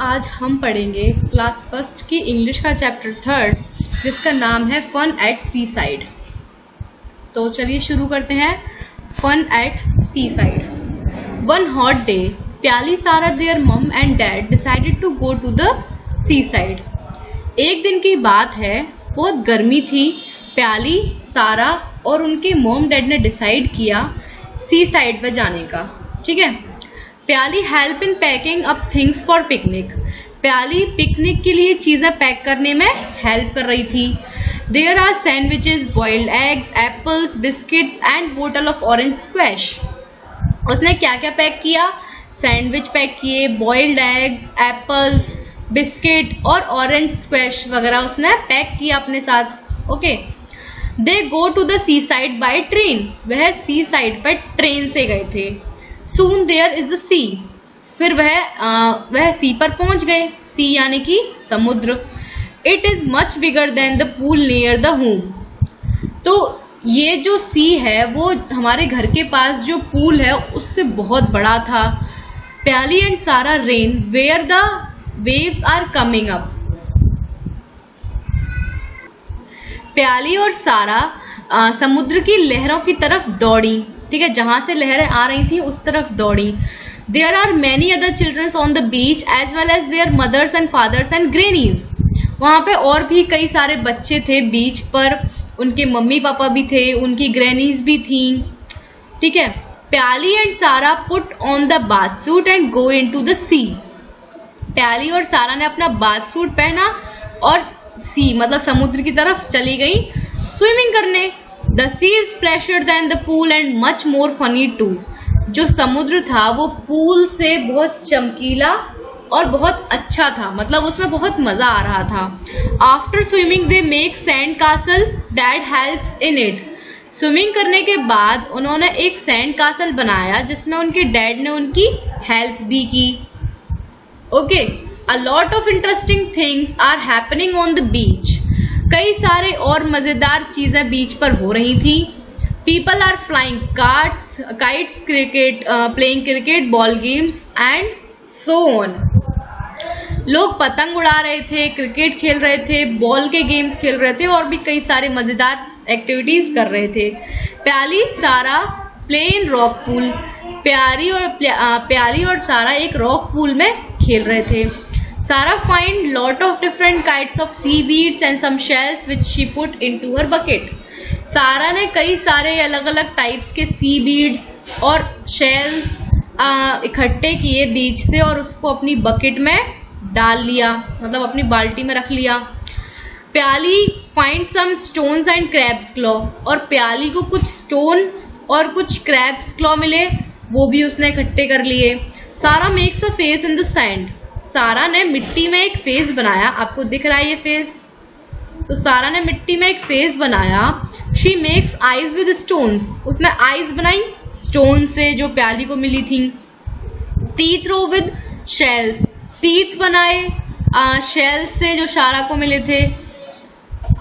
आज हम पढ़ेंगे क्लास फर्स्ट की इंग्लिश का चैप्टर 3 जिसका नाम है फन एट सी साइड। तो चलिए शुरू करते हैं। Fun at sea side. One hot day Pyali, Sarah, their mum and dad decided to go to the sea side. एक दिन की बात है, बहुत गर्मी थी। प्याली, सारा और उनके मॉम डैड ने डिसाइड किया सी साइड पर जाने का। ठीक है। प्याली help in packing up things for picnic. प्याली पिकनिक के लिए चीज़ें पैक करने में हेल्प कर रही थी। There are sandwiches, boiled eggs, apples, biscuits and बोतल ऑफ ऑरेंज स्क्वैश। उसने क्या क्या पैक किया? सैंडविच पैक किए, बॉइल्ड एग्स, एप्पल्स, बिस्किट और ऑरेंज स्क्वैश वगैरह उसने पैक किया अपने साथ। Okay. They go to the sea side by train. वह सी साइड पर ट्रेन से गए थे। Soon there is the sea. फिर वह सी पर पहुंच गए। सी यानी कि समुद्र। It is much bigger than the pool near the home. तो ये जो सी है वो हमारे घर के पास जो पूल है उससे बहुत बड़ा था। प्याली एंड सारा rain where the waves are coming up. प्याली और सारा समुद्र की लहरों की तरफ दौड़ी। ठीक है, जहां से लहरें आ रही थी उस तरफ दौड़ी। There are many other childrens on the beach as well as their mothers and fathers and grannies. वहां पे और भी कई सारे बच्चे थे बीच पर, उनके मम्मी पापा भी थे, उनकी ग्रैनीज भी थी। ठीक है। Pyali and Sara put on the bath suit and go into the sea. Pyali और सारा ने अपना बाथ सूट पहना और सी मतलब समुद्र की तरफ चली गई स्विमिंग करने। The sea is splashier than the pool and much more funny too. जो समुद्र था वो पूल से बहुत चमकीला और बहुत अच्छा था, मतलब उसमें बहुत मजा आ रहा था। After swimming they make sand castle. Dad helps in it. Swimming करने के बाद उन्होंने एक सैंड कासल बनाया जिसमें उनके डैड ने उनकी हेल्प भी की। Okay. A lot of interesting things are happening on the beach. कई सारे और मजेदार चीजें बीच पर हो रही थी। People are flying kites, cricket playing cricket, ball games and so on. लोग पतंग उड़ा रहे थे, क्रिकेट खेल रहे थे, बॉल के गेम्स खेल रहे थे और भी कई सारे मजेदार एक्टिविटीज कर रहे थे। प्याली, सारा प्ले इन रॉक पूल। प्याली और सारा एक रॉक पूल में खेल रहे थे। Sarah find lot of different kinds of seaweeds and some shells which she put into her bucket. सारा ने कई सारे अलग अलग टाइप्स के सीवीड और शेल इकट्ठे किए बीच से और उसको अपनी बकेट में डाल लिया, मतलब अपनी बाल्टी में रख लिया। Pyali find some stones and crabs claw. और प्याली को कुछ स्टोन और कुछ क्रैब्स क्लॉ मिले, वो भी उसने इकट्ठे कर लिए। सारा makes a face in the sand. सारा ने मिट्टी में एक फेस बनाया। आपको दिख रहा है ये फेस? तो सारा ने मिट्टी में एक फेस बनाया। She makes eyes with stones. उसने आईज बनाई स्टोन से जो प्याली को मिली थी। Teeth row with shells. Teeth बनाए शेल्स से जो सारा को मिले थे।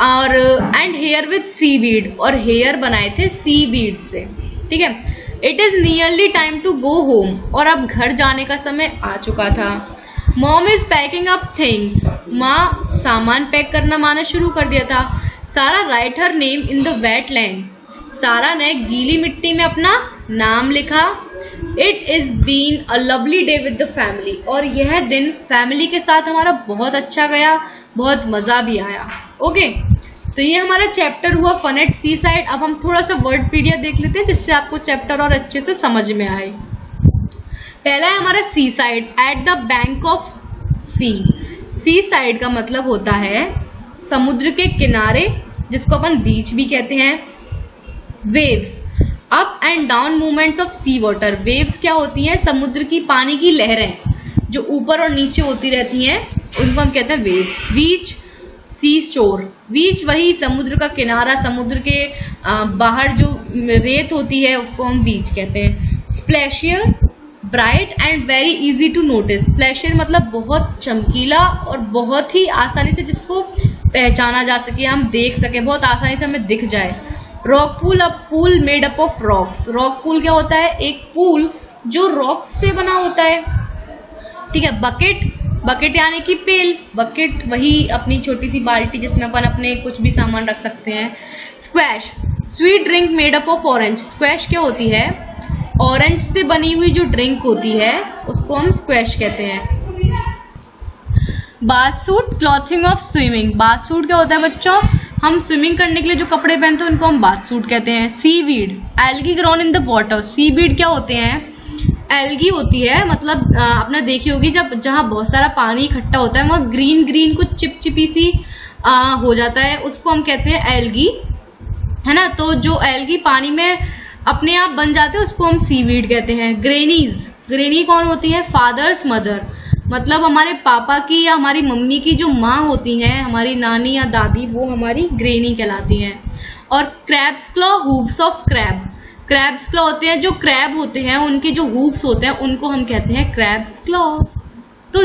और एंड हेयर विद सीवीड। और हेयर बनाए थे सीवीड से। ठीक है। It is nearly time to go home. और अब घर जाने का समय आ चुका था। Mom is packing up things. माँ सामान पैक करना माना शुरू कर दिया था। Sarah write her name in the wet land. Sarah ने गीली मिट्टी में अपना नाम लिखा। It is been a lovely day with the family. और यह दिन फैमिली के साथ हमारा बहुत अच्छा गया, बहुत मज़ा भी आया। ओके। तो ये हमारा चैप्टर हुआ फन एट सी साइड। अब हम थोड़ा सा वर्डपीडिया देख लेते हैं जिससे आपको चैप्टर और अच्छे से समझ में आए। पहला है हमारा sea side, at the bank of sea. Sea side का मतलब होता है समुद्र के किनारे, जिसको अपन बीच भी कहते हैं। Waves, up and down movements of sea water. Waves क्या होती हैं? समुद्र की पानी की लहरें जो ऊपर और नीचे होती रहती हैं, उनको हम कहते हैं वेव्स। बीच, सी शोर। बीच वही समुद्र का किनारा, समुद्र के बाहर जो रेत होती है उसको हम बीच कहते हैं। Splashier, bright and very easy to notice. Splashier मतलब बहुत चमकीला और बहुत ही आसानी से जिसको पहचाना जा सके, हम देख सकें, बहुत आसानी से हमें दिख जाए। Rock pool, a pool made up of rocks. Rock pool क्या होता है? एक पूल जो रॉक्स से बना होता है। ठीक है। बकेट, बकेट यानी कि पेल, बकेट वही अपनी छोटी सी बाल्टी जिसमें अपन अपने कुछ भी सामान रख सकते हैं। Squash, sweet drink made up of orange. Squash क्या होती है? ऑरेंज से बनी हुई जो ड्रिंक होती है उसको हम स्क्वैश कहते हैं। Bath suit, clothing of swimming. Bath suit क्या होता है बच्चों? हम स्विमिंग करने के लिए जो कपड़े पहनते हैं उनको हम बाथ सूट कहते हैं। Seaweed, algae grown in the water. Seaweed क्या होते हैं? एल्गी होती है, मतलब आपने देखी होगी जब जहाँ बहुत सारा पानी इकट्ठा होता है वहाँ ग्रीन ग्रीन कुछ चिपचिपी सी हो जाता है, उसको हम कहते हैं एल्गी, है ना। तो जो एल्गी पानी में अपने आप बन जाते हैं उसको हम सीवीड कहते हैं। ग्रेनीज, ग्रेनी कौन होती है? फादर्स मदर, मतलब हमारे पापा की या हमारी मम्मी की जो माँ होती हैं, हमारी नानी या दादी, वो हमारी ग्रेनी कहलाती हैं। और crabs claw, hooves of crab. Crabs claw होते हैं, जो क्रैब होते हैं उनके जो हूव्स होते हैं उनको हम कहते हैं क्रैब्स क्लॉ। तो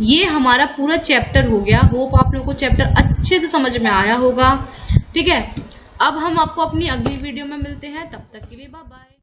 ये हमारा पूरा चैप्टर हो गया। होप आप लोगों को चैप्टर अच्छे से समझ में आया होगा। ठीक है, अब हम आपको अपनी अगली वीडियो में मिलते हैं, तब तक के लिए बाय बाय।